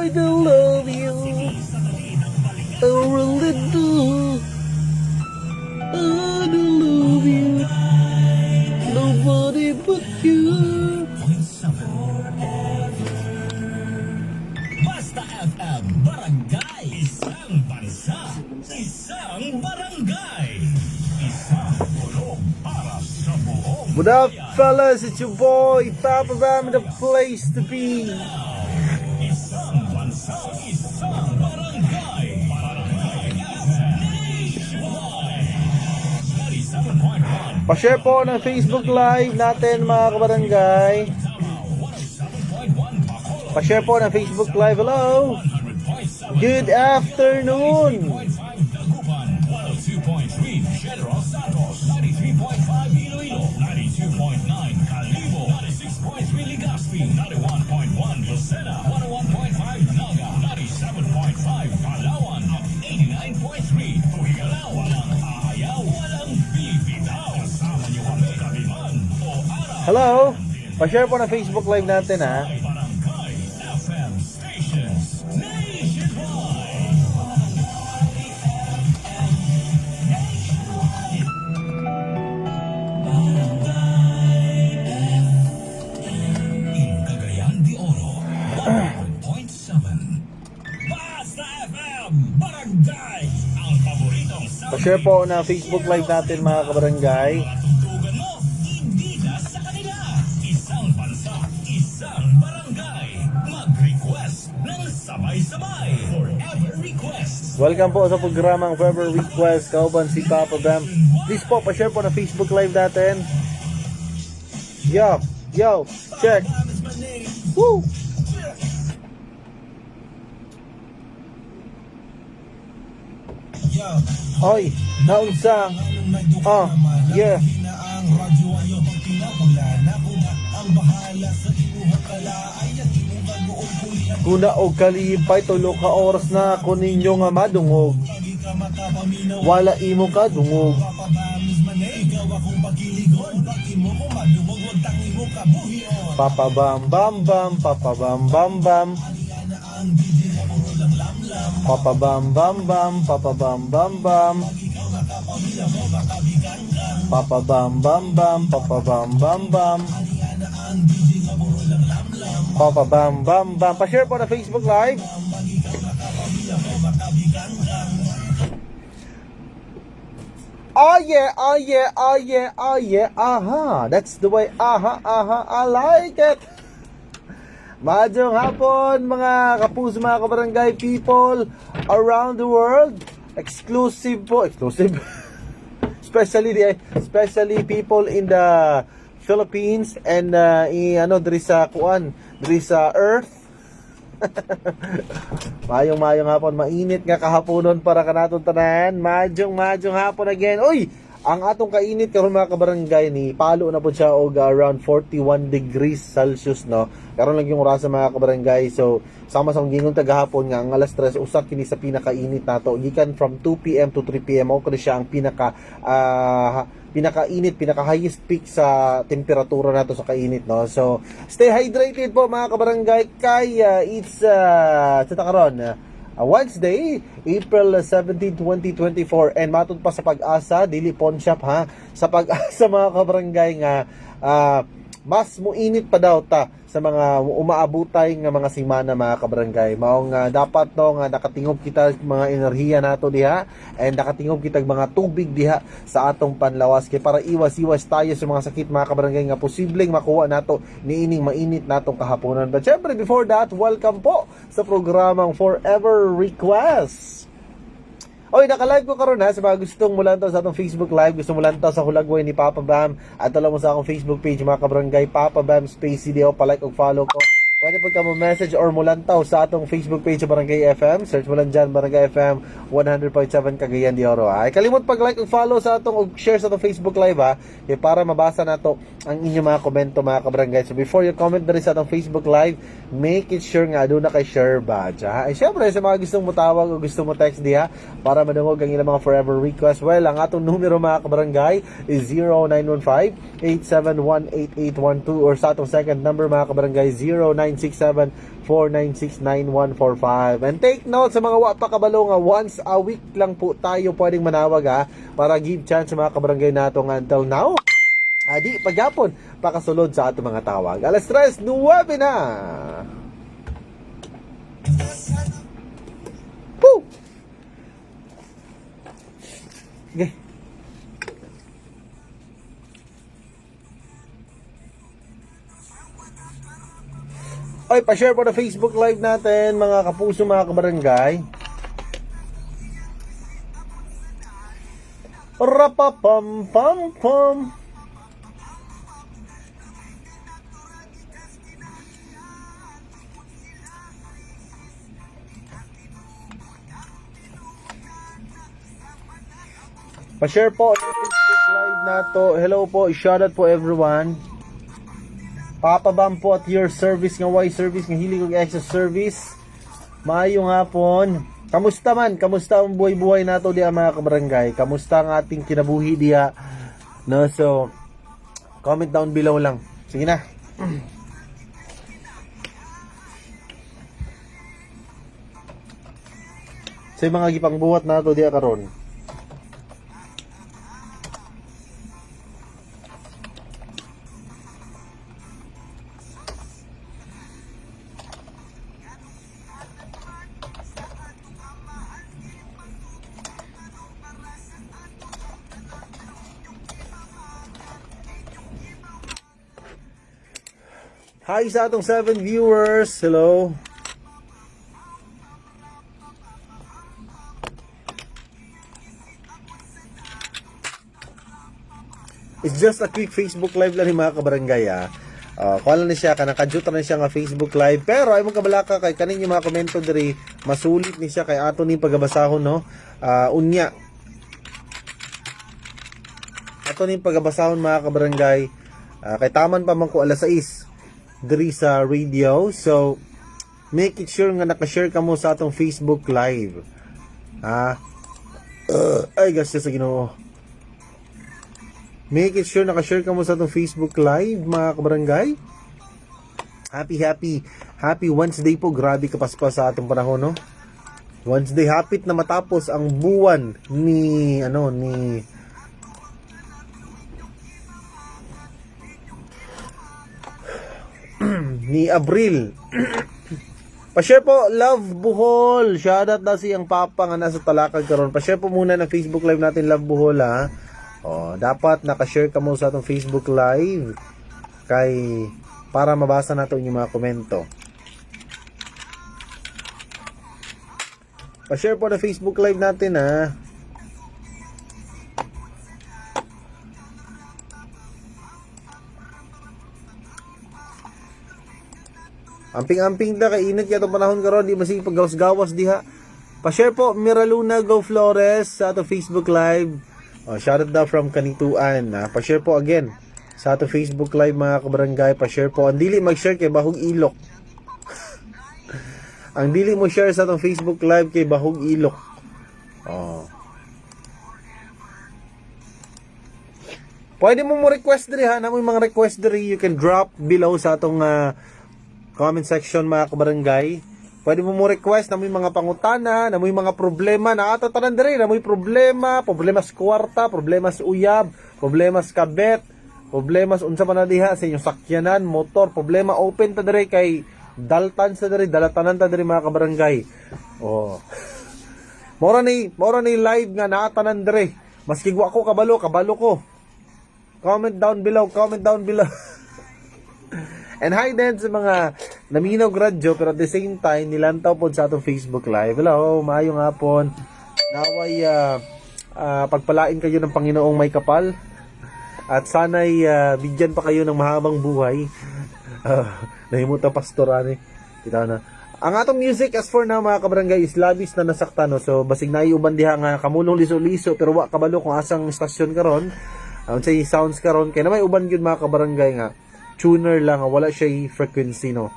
I do love you. I really do. I do love you. Nobody but you. Basta FM Barangay. Isang bansa, isang barangay. Isang tulong para sa buong What up, fellas? It's your boy, Papa Bam, the place to be. isang bansa, isang barangay. Barangay FM Nationwide. 97.1 Pa-share po ng Facebook Live natin, mga kabarangay. 107.1 Bacolod. Pa-share po ng Facebook Live. Hello. Good afternoon. 100.5 Dagupan, 102.3 General Santos, 93.5 Iloilo, 92.9 Calibo, 96.3 Legazpi, 91.1 Lucena, 101.5 Naga, 97.5 Palawan, at 89.3 Tuigalaw. Walang aayaw, walang bibitaw. Kasama niyo kami kabiman o araw. Hello. Pa-share po ng Facebook Live natin, ha. Barangay FM stations nationwide. In Cagayan de Oro, 100.7. Basta FM Barangay, ang paboritong sound. Pa-share po ng Facebook Live natin, mga kabarangay. Tugtugan mo, hindi na sa kanila. Isang bansa, isang barangay. Mag-request ng sabay-sabay. Forever request. Welcome po sa programang Forever Request. Kauban si Papa Bam. Please po, pa-share po ng Facebook Live natin. Yo, yo, check. Woo! Oy, naunsa. Yeah. Kuna og kalipay tulo ka oras na ako ninyo nga madungog. Wala imo ka dungog. Papa bam bam bam, papa bam bam bam. Papa bam bam bam, papa bam bam bam. Papa bam bam bam, papa bam bam bam. Papa bam bam bam. Pa-share po na Facebook Live. Oh yeah, oh yeah, oh yeah, oh yeah. Aha, that's the way. Aha, aha, I like it. Madyong hapon, mga kapuso, mga kabarangay people around the world. Exclusive po, exclusive. especially people in the Philippines and diri sa kuan, diri sa Earth. Mayong hapon, mainit nga kahaponon para kanaton tanan. Madyong hapon again. Uy, ang atong kainit karon, mga kabarangay, ni palo na po siya og around 41 degrees Celsius, no. Karon lang yung oras, mga kabarangay. So sama sa gingon tagahapon nga ang alas 3 usa kini sa pinakainit nato, gikan from 2 PM to 3 PM. Mao kini siya ang pinakainit, pinaka-highest peak sa temperatura nato sa kainit, no. So stay hydrated po, mga kabarangay, kay it's sa karon Wednesday, April 17, 2024, and matod pa sa pag-asa, dili pawn shop, ha, sa pag-asa, mga kabarangay, nga mas muinit pa daw ta sa mga umaabutay nga mga semana, mga kabarangay. Mao nga dapat, no, nga nakatingog kita mga enerhiya nato diha, and nakatingog kita mga tubig diha sa atong panlawas, kay para iwas tayo sa mga sakit, mga kabarangay, nga posibleng makuha nato niining mainit natong kahaponan. But syempre, before that, welcome po sa programang Forever Request. Oy, naka-live ko karon, ha, sa mga gustong mulantaw sa atong Facebook Live, gusto mulantaw sa Hulagway ni Papa Bam, at alam mo sa akong Facebook page, mga kabarangay, Papa Bam Space CDO, palike o follow ko. Pwede po ka mo message or mulantaw sa atong Facebook page sa Barangay FM. Search mo lang dyan, Barangay FM 100.7 Cagayan de Oro. Ay, kalimot pag-like o follow sa atong, o share sa atong Facebook Live, ha, para mabasa nato ang inyong mga komento, mga kabarangay. So before you comment na rin sa atong Facebook Live, make it sure nga doon na kay share badge, ha. Ay, syempre, sa mga gustong mo tawag o gusto mo text diha para madungog ang ilang mga forever request, well, ang atong numero, mga kabarangay, is 0915-871-8812, or sa atong second number, mga kabarangay, 0917 0967-496-9145. And take note sa mga wa pa kabalo nga, once a week lang po tayo pwedeng manawag ha, para give chance sa mga kabarangay nato nga until now. Adi, pagyapon, pakasulod sa ato mga tawag. Alas 3:09 na! Woo! Okay. Oy, pa-share po na Facebook Live natin, mga kapuso, mga kabarangay. Rapapam-pam-pam. Pa-share po ng Facebook Live nato. Hello po, shoutout po everyone. Papabam po at your service nga why service nga hilig og extra service. Maayong hapon. Kamusta man? Kamusta ang buhay-buhay nato diha mga kabarangay? Kamusta ang ating kinabuhi diha? No, so comment down below lang. Sige na. Sa mga gipang buhat nato diha karon. Hi sa atong 7 viewers. Hello. It's just a quick Facebook Live lang ni mga kabarangay ha. Kuha lang na siya, kanakadyutan na siya nga Facebook Live. Pero ay mong kabalaka kay kanin yung mga komento diri, masulit ni siya kay ato ni pagabasahon no. Unya. Ato ni pagabasahon mga kabarangay. Kay taman pa man ko alas 6 diri sa radio. So make it sure nga naka-share ka mo sa atong Facebook Live. Ay gasya sa Ginoo. Make it sure naka-share ka mo sa atong Facebook Live mga kabarangay. Happy Wednesday po. Grabe kapaspas sa atong panahon no. Wednesday, hapit na matapos ang buwan ni ni Abril. Pa-share po, Love Bohol. Shoutout na siyang papa nga nasa Talakag karon. Pa-share po muna ng Facebook Live natin, Love Bohol ha. Dapat naka-share ka mo sa atong Facebook Live kay para mabasa nato yung mga komento. Pa-share po na Facebook Live natin ha. Amping-amping na kay init katong panahon karon, di masig paggawas-gawas diha. Pa-share po Miraluna Go Flores sa ato Facebook Live. Shoutout daw from Kanituan. Pa-share po again sa ato Facebook Live mga kabarangay. Pa-share po. Ang dili mag-share kay Bahog Ilok. Ang dili mo share sa atong Facebook Live kay Bahog Ilok. Pwede mo request diri ha. Namoy mga request diri, you can drop below sa atong comment section mga kabarangay. Pwede mo request na may mga pangutana, na may mga problema na ato tanan diri, na may problema sa kwarta, problema sa uyab, problema sa kabet, problema sa unsa man na diha sa inyong sakyanan, motor, problema open ta diri kay daltan sa diri, dalatanan ta diri mga kabarangay. Mora ni live nga naatanan diri. Maski wa ko kabalo ko. Comment down below. And hi din sa mga naminaw radyo pero at the same time nilantaw po sa atong Facebook Live. Hello, maayong hapon. Naway pagpalain kayo ng Panginoong may kapal at sana'y bigyan pa kayo ng mahabang buhay. Nahimuta pastorani. Kita na. Ang atong music as for now mga kabarangay is labis na nasaktan no. So basig na iuban diha nga kamulong liso-liso pero wa kabalo kung asang istasyon karon. Unsay sounds karon kay na may uban gyud mga kabarangay nga tuner lang, wala siya frequency no.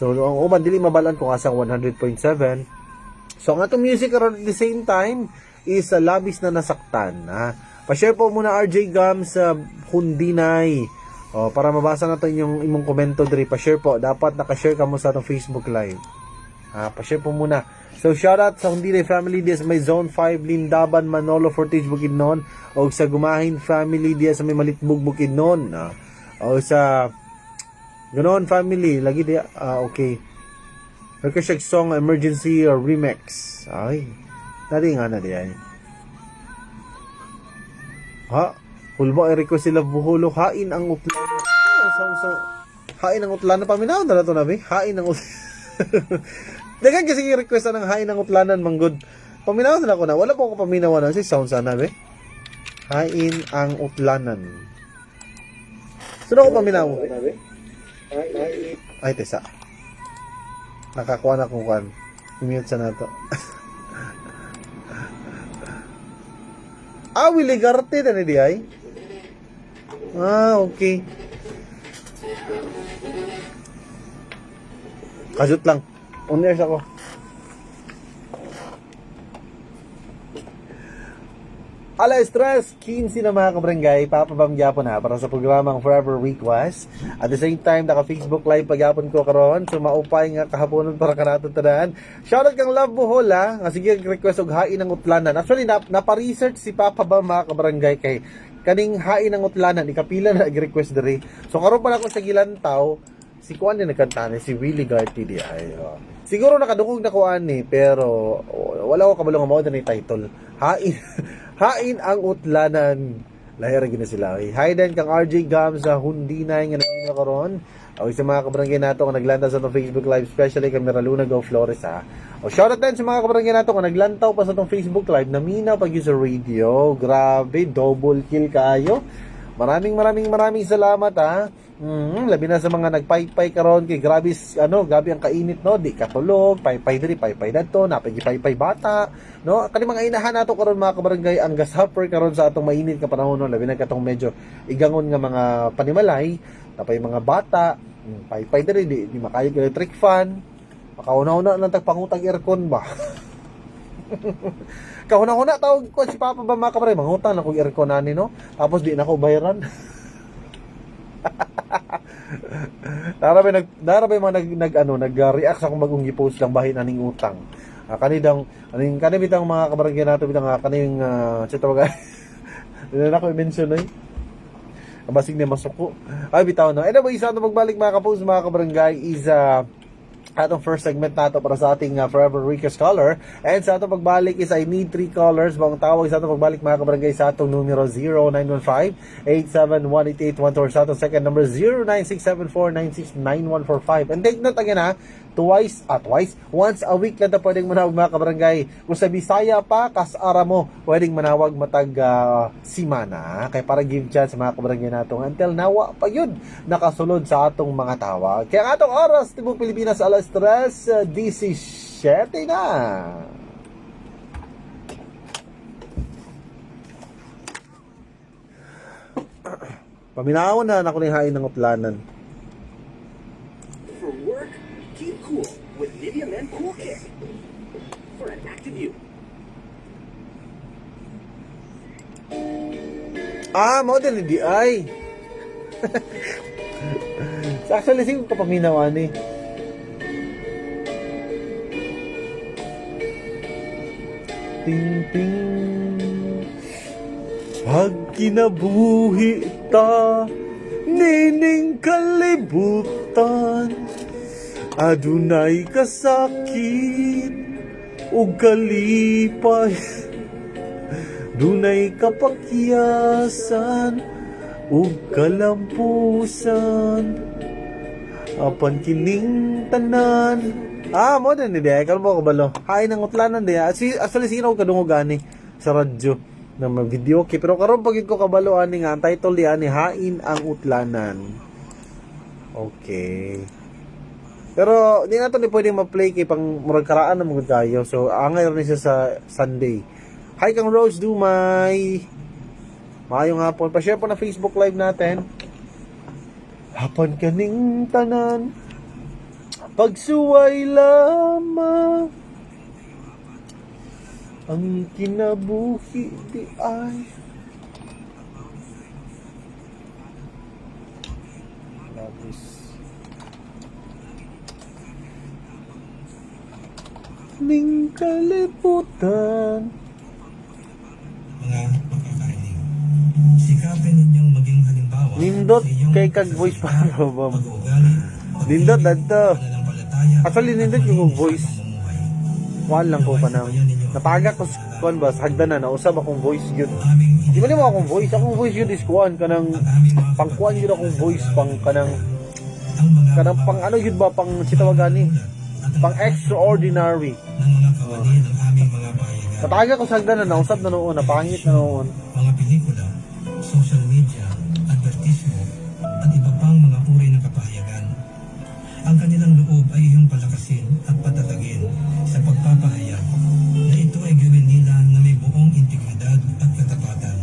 So ang uban dili mabalan kung asang 100.7. So ang atong music around at the same time is labis na nasaktan. Pa-share po muna RJ Gam sa Hundinay. O, para mabasa natin yung imong komento diri, pa-share po. Dapat naka-share ka mo sa atong Facebook Live. Pa-share po muna. So, shoutout sa Hundinay family diya sa may Zone 5, Lindaban, Manolo, Fortage, Bukidnon. O sa Gumahin family diya sa may Malitbog, Bukidnon. O sa Ganoon family, lagi diya. Okay. Request song Emergency Remix. Ay. Nari nga na diya. Ha? Hulbo ay request sila buhulok. Hain ang utlano. Hain ang utlano. Paminaw na to nabi. Hain ang utlano. Dagan kasi request ng hain ang utlanan manggod. Paminaw na ako na. Wala po ako paminaw na. Si sound sana be. Hain ang utlanan. Sino ako paminaw? Ay, tesa. Nakakuha na kung kan. I-mute sa nato. Willie Garte na di ay. Okay. Kasut lang. On-airs ako. Ala stress, 15 na mga kabarangay, papabamgyapon na para sa programang Forever Request. At the same time, naka-Facebook Live pagyapon ko karon, so maupay nga kahaponon para kanaton tadaan. Shoutout kang Love Bohol ha, nga sige request og hain ng utlanan. Actually, napa-research si Papa ba mga kabarangay kay kaning hain ng utlanan, ikapila na nag-request diri. So karon pa na ako sa Gilantaw, si Kuan din nagkanta ni si Willie Garty di ay. Siguro nakadungog na kuan ni, pero wala ko kabalo nga mao ni title. Hain ang utlanan. Lahir gina sila. Hi din kang RJ Gam sa Hundinay nga nagino karon. O sa mga kabarangay nato nga naglanta sa atong Facebook Live, especially kay Miraluna Go Flores ha. O shoutout din sa mga kabarangay nato nga naglantaw pa sa atong Facebook Live, namina pag sa radio. Grabe, double kill kayo. Maraming salamat ha. Labi na sa mga nagpaypay karon kay grabe grabe ang kainit no, di katulog, paypay diri, paypay dadto, napay bata, no? Kani mga inahan nato karon mga kabarangay ang gashopper karon sa atong mainit ka panahon no, labi na katong medyo igangon nga mga panimalay, tapay mga bata, paypay diri di makayo electric fan, makauna-una lang tagpangutang aircon ba. Kahuna-huna tawag ko si Papa ba mga kabarangay, mangutang na kog aircon ani no, tapos di na ko bayaran. Darabay mga nag-react sa kung bagong i-post lang bahin aning utang. Kanidang bitang mga kabarangay nato bitang kaning sa tawag. Dili na ko i-mention ay. Basig na masuko. Ay bitaw na. Anyway, isa na magbalik mga kapos mga kabarangay is atong first segment nato para sa ating Forever Request caller. And sa atong pagbalik is I need 3 callers. Bang tawag sa atong pagbalik mga kabarangay sa atong numero 0915-8718812 or sa atong second number 096749699145. And take note again ha, once a week lang na pwedeng manawag mga kabarangay. Kung sa Bisaya pa, kasara mo, pwedeng manawag matag simana. Kaya para give chance sa mga kabarangay natong until nawa pa yun nakasulod sa atong mga tawag. Kaya ang atong oras, Tibok Pilipinas, alas 3:17 na. Paminawon na ako ni hain ng utlanan. For work, keep cool with Nivea Men Cool Kick. For an active you. Model hindi ay. Actually, sige ko paminawan eh. Ting ting. Pag kinabuhi ta, nining kalibutan, adunay kasakit ug kalipay, dunay kapakyasan ug kalampusan, apan kining tanan. Mo din ni Dea, kalmo ko balo. Hain ang utlanan Dea. Actually, sino ko kadungog ani sa radyo na video okay, pero karon pagid ko kabalo ani nga ang title diyan ni Hain ang Utlanan. Okay. Pero di nato ni pwedeng ma-play kay pang murag karaan na mga kayo. So angay ron siya sa Sunday. Hi kang Rose Dumay. Maayong hapon. Pa-share po na Facebook Live natin. Hapon kaning tanan. Pagsuway lamang ang kinabuhi di ay ning kalibutan. Mga makakarinig. Sikapin ninyong maging halimbawa Nindot sa iyong kay kag voice para ba? pag-uugali, Nindot dadto. pananampalataya, Actually nindot yung voice. pamumuhay. Wala lang ko pa nang nataga ko kuan ba sa hagdanan na usab akong voice yun. Aming Di ba mo akong voice yun is kuan kanang pangkuan yun akong voice pang kanang ang mga pang ano yun ba pang sitawagan ni pang extraordinary. ng mga kawani ng aming mga bahayagan. Nataga ko sa hagdanan na usab na noon, napangit na noon. Mga pelikula, social media, advertisement, at iba pang mga uri ng kapahayagan. Ang kanilang loob ay iyong palakasin at patatagin sa pagpapahayag na ito ay gawin nila na may buong integridad at katapatan.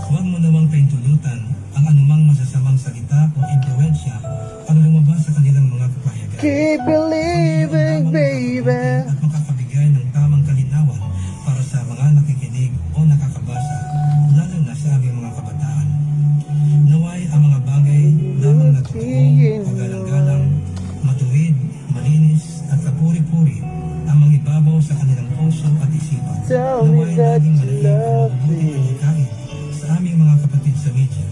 Huwag mo namang paintulutan ang anumang masasamang salita o impluensya ang lumabas sa kanilang mga kapahayagan. Keep believing, baby. At makakabigay ng tamang kalinawan para sa mga nakikinig o nakakabasa, lalo na sa aming mga kabataan. Naway ang mga bagay lamang na totoo, pagalang-galang, matuwid, malinis, at kapuri-puri ang mangibabaw sa kanilang puso at isipan. Tell me Naway that laging you malaking love ang mabuting me. pangyayari sa aming mga kapatid sa media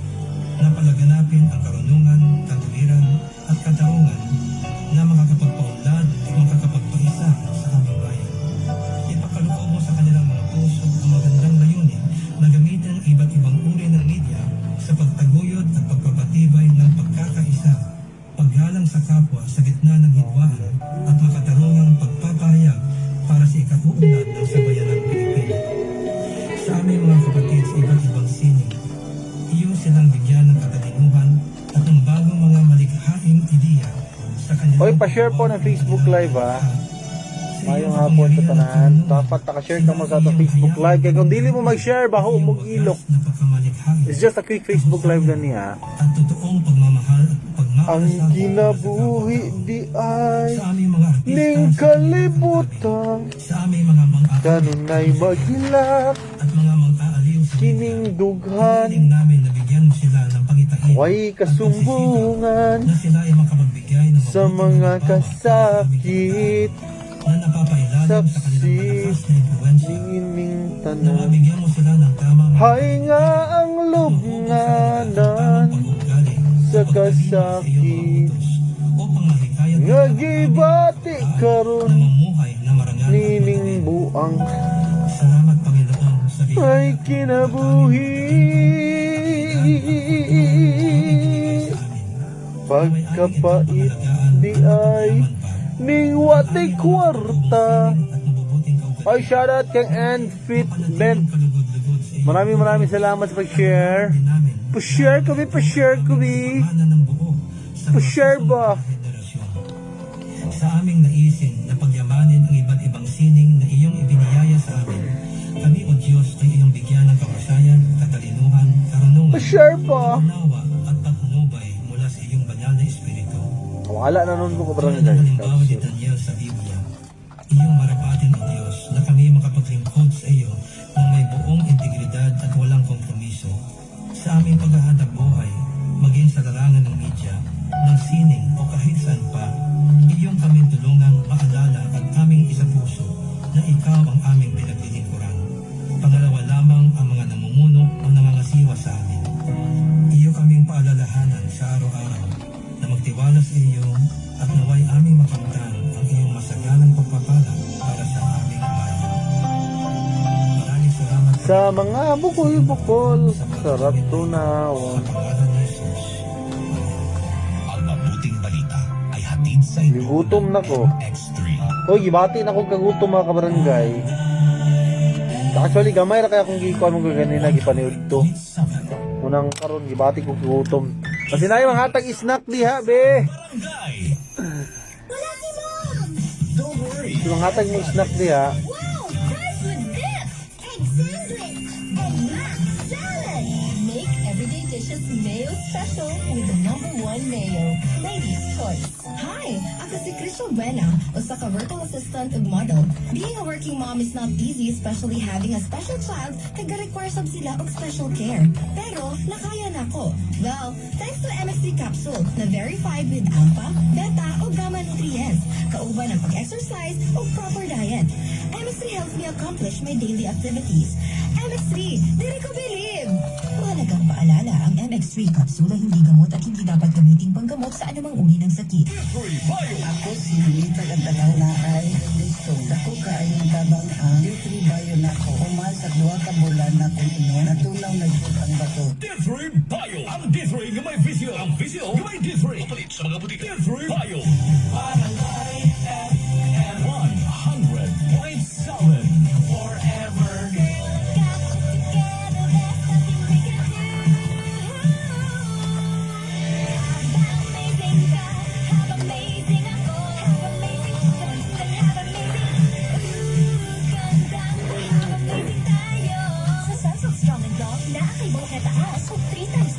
na palaganapin ang karunungan, katuwiran, at katarungan na makakapagpaunlad at makakapagpaisa sa aming bayan. Ipakaloob mo sa kanilang mga puso ang magandang layunin na gamitin ang iba't ibang uri ng media sa pagtaguyod at pagpapatibay ng pagkakaisa, paggalang sa kapwa sa gitna ng hidwaan at makatarungang pagpapahayag para sa ikauunlad ng sabayanang Pilipino. Sa aming mga kapatid sa iba't ibang sining, iyo silang bigyan ng katalinuhan at ng bagong mga malikhaing ideya sa kanilang... Oy, pa-share po ng Facebook Live, ha. Mayong hapon sa tanan. Dapat nakashare ka mo sa ato Facebook Live. Kaya kung dili mo mag-share, baho mo ilok. It's just a quick Facebook Live na niya. At totoong pagmamahal at pagmamahal Ang kinabuhi di ay sa aming mga artista, ning kalibutan. sa aming mga Ganun ay maghilak at mga mang-aaliw sa kining dughan. piling namin na bigyan mo sila ng pangitain Way kasumbungan na sila ay makapagbigay ng sa mga kasakit. na napapailalim sa kanilang malakas na impluensya Ining na tanan. mabigyan mo sila ng tamang Hay nga ang lubnganan sa kasakit. upang mahikayat Nga gibati na karon mamuhay na marangal. nining buang Salamat Panginoon sa bigay. ay kinabuhi. Pagkapait di ay ning wati kwarta. Ay, shoutout kang Anfit Ben. Maraming salamat sa pag-share. Pa-share kami. Pa-share ba? Sa aming naisin na pagyamanin ang iba't ibang sining na iyong ibiniyaya sa amin, kami o Diyos ay iyong bigyan ng kapasayan, katalinuhan, karunungan, Pa-share pa. unawa at pagkunubay mula sa iyong banal na espiritu. Wala na nun ko Tulad barangay. ng halimbawa ni Daniel sa Biblia, iyong marapatin o Diyos na kami makapaglingkod sa iyo ng may buong integridad at walang kompromiso sa aming paghahanap buhay, maging sa larangan ng media, ng sining o kahit saan pa. Iyong kami tulungang maalala at aming isapuso na ikaw ang aming pinaglilingkuran. Pangalawa lamang ang mga namumuno o nangangasiwa sa amin. Iyo kaming paalalahanan sa araw-araw na magtiwala sa iyo at naway aming makamtan ang iyong masagalang pagpapala para sa aming bayan. Maraming salamat Sa mga bukol-bukol, sarap tunawan. sa pangalan ni Jesus. Ang mabuting balita ay hatid sa inyo Gutom na ko. X3. Hoy, gibati na kong kagutom mga kabarangay. Actually, gamay na kaya kung gikuan mo ganina, gipaniod to. Unang karon gibati ko kagutom. Kasi na yung hatag snack diha, be. Barangay! Don't worry. Yung hatag mo snack diha. Wow! Fries with dip! Egg sandwich! And mac salad! Make everyday dishes mayo special with the #1 Mayo, ladies' choice. Hi, ako si Crystal Buena, usa ka virtual assistant ug model. Being a working mom is not easy, especially having a special child kag require sab sila og special care. Pero nakaya nako. Well, thanks to MSC capsule na verified with alpha, beta ug gamma nutrients, kauban ang pag-exercise ug proper diet. MSC helps me accomplish my daily activities. MX3, dili ko believe! Mahalagang paalala, ang MX3 capsule ay hindi gamot at hindi dapat gamitin panggamot sa anumang uri ng sakit. Ako si Lita Gandalaw na ay gusto. Dako ka ay nagabang ang D3 Bio na ko. Kumal sa 2 ka bulan na kung ino, natunaw na ito ang bato. D3 Bio. Ang D3 nga may visio. Ang visio nga may D3. Kapalit sa mga butika. D3 Bio. 100.7 forever.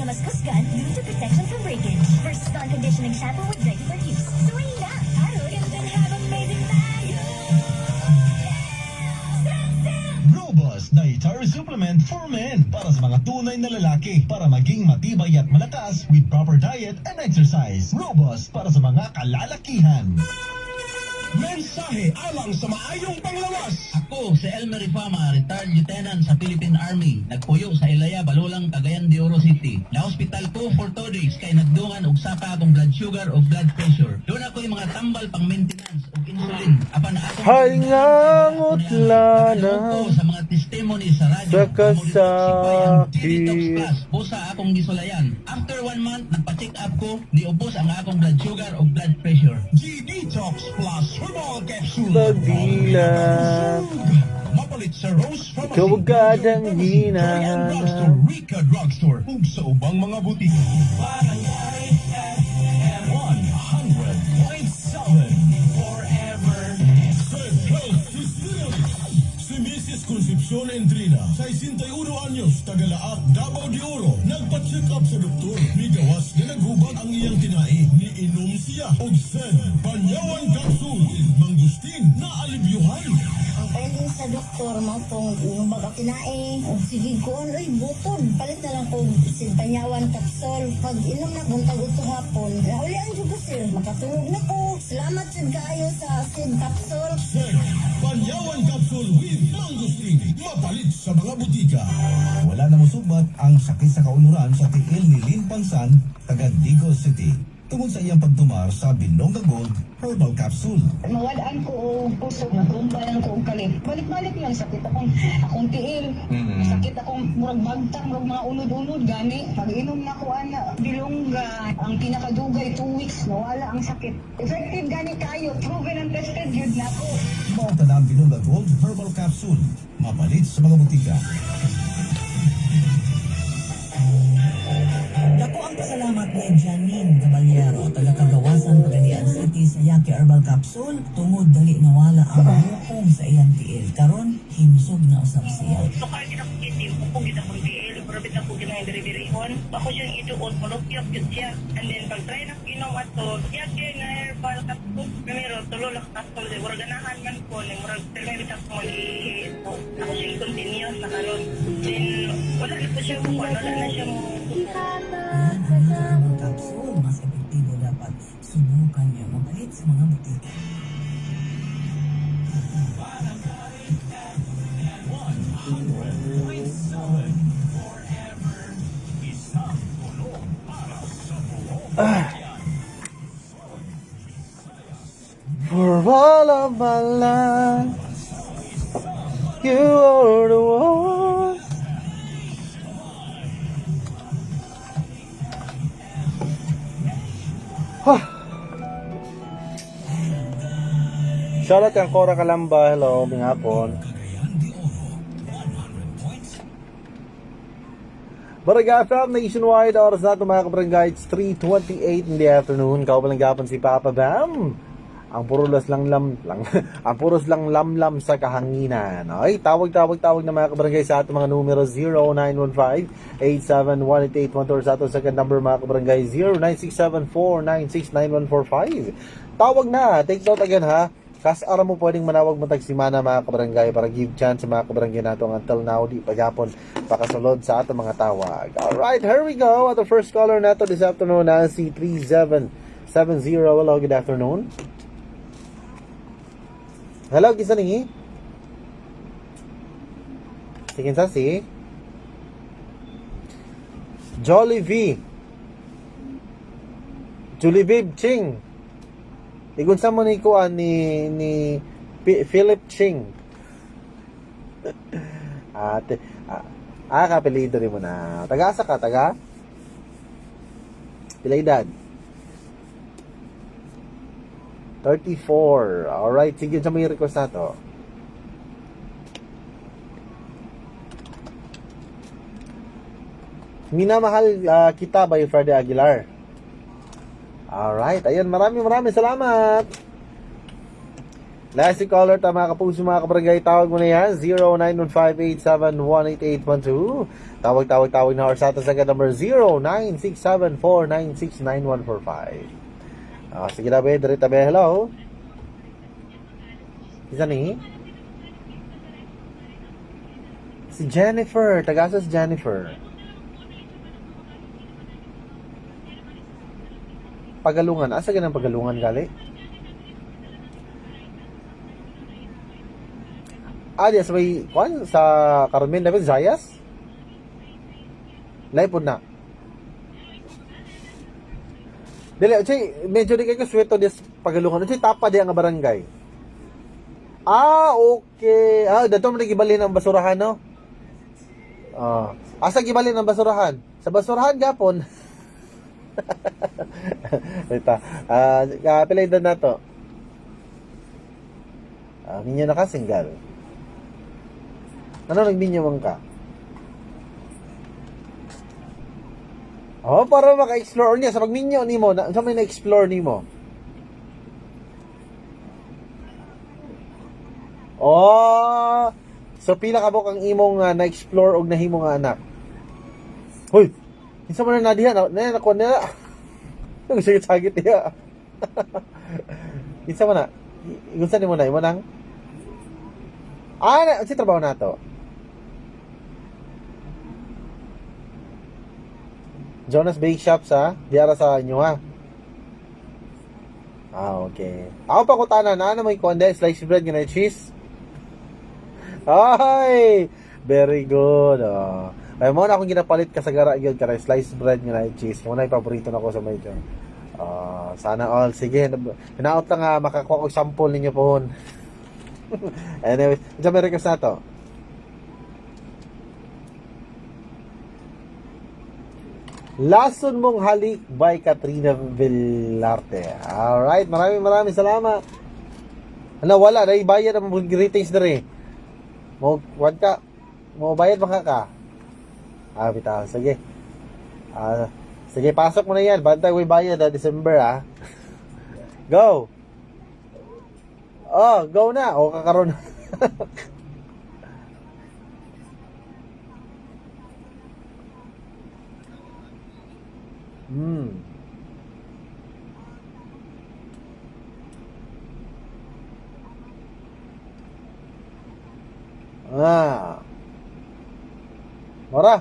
Mas kusgan due to protection from breakage. Versus non-conditioning shampoo with regular use. Serena, Arrow, and have amazing tayo. Robust Dietary Supplement for Men para sa mga tunay na lalaki para maging matibay at malakas with proper diet and exercise. Robust para sa mga kalalakihan. Mensahe alang sa maayong panglawas. Ako si Elmer Ifama, retired lieutenant sa Philippine Army. Nagpuyo sa Ilaya, Balulang, Cagayan de Oro City. Na-hospital ko for 2 days kay nagdungan og saka akong blood sugar o blood pressure. Doon ako yung mga tambal pang maintenance o insulin. Apan na ako Hay ngangot lana ko sa mga testimony sa radyo. sa kasakit. Detox class, busa akong gisulayan. After 1 month, nagpa-check up ko, niubos ang akong blood sugar o blood pressure. G-Detox Plus Herbal Capsule. Pagdila Mapalit sa Rose Pharmacy. Kawagad ang Korean hinahanap. Drugstore, Rika Drugstore, ug sa ubang mga butik. 100.7 forever. Save Health Distillery. Si Mrs. Concepcion Endrina, 61 anyos, Tagalaak, Davao de Oro, nagpa-check up sa doktor. Migawas na naghubad ang iyang tinai. Niinom siya og Sen, Panyawan Capsule, Mangustin, na alibyuhan. Ang finding sa doktor, matong yung baga kinain. O sige ko, ay butod. Palit na lang ko sintanyawan kapsol. Pag inom na kung taguto hapon, uli ang jugo sir. Makatulog na ko. Salamat sir kayo sa sin kapsol. Sen, Panyawan Capsule with Mangustin, mapalit sa mga butika. Wala na musugbat ang sakit sa kaunuran sa tiil ni Lin Pansan, taga Digos City. Tungod sa iyang pagtumar sa Bilonga Gold Herbal Capsule. Mawadaan ko og puso, nagkumbayan ko og kalit. Balik-balik lang sakit akong tiil. Sakit akong murag bagtang, murag mga unod-unod gani. Pag-inom na ko ana, Bilongga. Ang pinakadugay 2 weeks, nawala ang sakit. Effective gani kayo, proven and tested yun na ko. Mauta na ang Bilonga Gold Herbal Capsule. Mapalit sa mga butika. Dako ang pasalamat ni Janine Caballero, taga Kagawasan, Pagadian City sa Yaki Herbal Capsule. Tungod dali nawala ang bukong sa iyang tiil. Karon himsog na usab siya. Sukar kita ko kitim, kung kita kong tiil, pero kita ko kita yung diri-dirihon. Ako siyang ituot, malupyok yun siya. And then pag-try na kinom ato, yaki na herbal capsule. Pero tulo lang capsule, murag ganahan man ko, murag termeri sa ko mag-i-ito. Ako siyang i-continue sa karon. Then wala na po siya mo, wala na siya mo. Yan ang herbal capsule. Mas epektibo dapat subukan niyo. Mapalit sa mga butika. For all of my life you are the one. Shoutout kang Cora Kalamba. Hello, mga hapon. Cagayan de Oro, 100.7. Barangay FM nationwide, oras na ito mga kabarangay, it's 3:28 in the afternoon. Kaupalang gapon si Papa Bam. ang puros lang ang puros lang lamlam sa kahanginan. Okay, tawag na mga kabarangay sa ating mga numero 0915-8718812 sa ating second number mga kabarangay 0967-496-9145. Tawag na, take note again ha. Kas ara mo pwedeng manawag matag simana mga kabarangay para give chance sa mga kabarangay nato until now di pagyapon pakasulod sa ating mga tawag. Alright, here we go. At the first caller nato this afternoon na si 3770. Hello, good afternoon. Hello, kisa ni? Sige sa si Jolly V. Julie Viv Ching. Igun sa mo ni kuan ni Philip Ching. Kapilido rin mo na. Taga-asa ka, taga? Pila edad? 34. Alright, sige sa may request na to. Minamahal kita by Freddy Aguilar. Alright, ayun, maraming salamat. Last caller, mga kapuso, mga kabarangay, tawag mo na yan, 0915-871-8812. Tawag na or sa atas agad number 0967-496-9145. Sige na, be, dirita, be, hello? Isa ni? Si Jennifer, tagasas Jennifer. Pagalungan, asa ganang Pagalungan gali? Diya sa may, kwan, sa Carmen David Zayas? Laipod na. Dili, chay, medyo di kayo sweto des Pagalungan. Chay, tapa di ang barangay. Okay. Dato mo nagibalin ang basurahan, no? Asa gibalin ang basurahan? Sa basurahan, gapon. Ito. Pilay doon na to. Minyo na ka, single. Ano nagminyo mong ka? Para maka-explore niya sa pagminyo ni mo, sa may na-explore ni mo. So pila ka bok ang imong na-explore og nahimo nga anak. Hoy, kinsa man na diha na nakuha nila. Ang sagit diha. Kinsa man na? Gunsa nimo na imo nang? Si trabaho na to. Jonas Bake Shop sa diara sa inyo ha. Okay. Ako pa kutana na may konde slice bread nga cheese. Ay, very good. Ay mo na akong ginapalit ka sa gara gyud kay slice bread nga cheese. Mo na paborito nako sa medyo. Sana all sige. Hinaot lang makakuha og sample ninyo pohon. Anyway, sa may request na to. Lason mong halik by Katrina Villarte. Alright, maraming salamat. Wala, naibayad ang greetings na rin. Mo bayad baka ka? Bitaw, sige. Sige, pasok mo na yan. Bantay may bayad December Go! Go na. Kakaroon. Mora.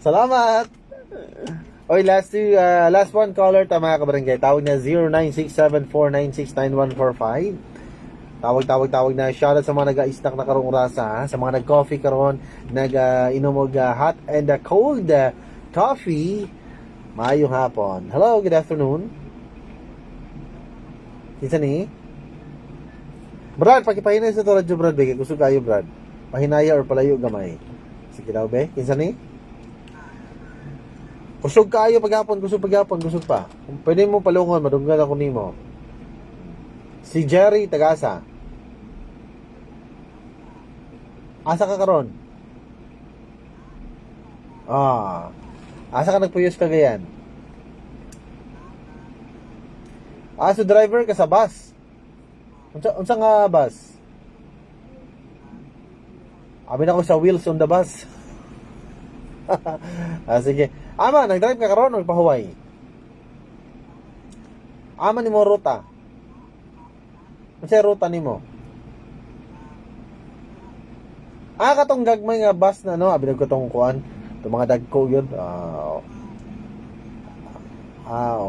Salamat. Oy, last one caller mga kabarangay. Tawag na 0967-496-9145. Tawag na. Shoutout sa mga nag-i-snack na karong rasa, sa mga nag-coffee karon, nag-inom og hot and cold coffee. Maayong hapon. Hello, good afternoon. Kinsa ni? Brad, pakipahinay sa to radyo, Brad. Gusto kayo, Brad. Pahinaya or palayo gamay. Sige daw, be. Kinsa ni? Kusog kayo paghapon, kusog pa. Kung pwede mo palungon, madunggan ako nimo. Si Jerry Tagasa. Asa ka karon? Asa ka nagpuyos Cagayan? So driver ka sa bus. Unsa nga bus? Abi na ko sa wheels on the bus. Sige. Ama, nag-drive ka karon o pahuway? Ama ni mo ruta. Unsa ruta nimo? Katong gagmay nga bus na no, abi ko tong kuan. Itong mga dagko yun.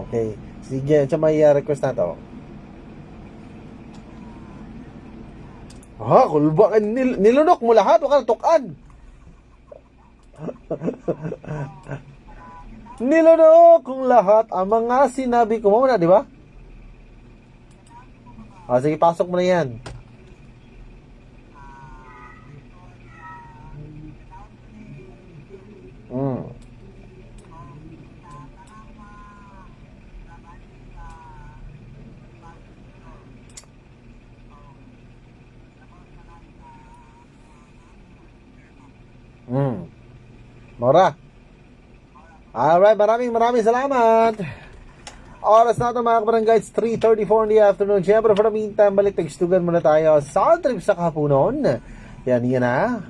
Okay. Sige, unsa may request na to? Kulba ka nilunok mo lahat, wala tukan. Nilunok kong lahat ang mga sinabi ko muna, di ba? Sige, pasok mo na yan. Mora. Alright, maraming salamat. Oras na ito mga kabarangay, 3:34 in the afternoon. Siyempre, for the meantime, balik tagstugan muna tayo sa trip sa kahaponon. Yan na.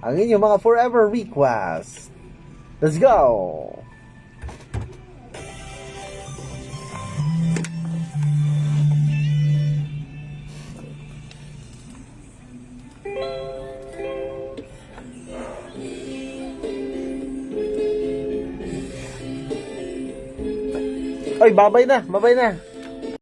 Ang inyong mga forever request. Let's go! Ay, babay na.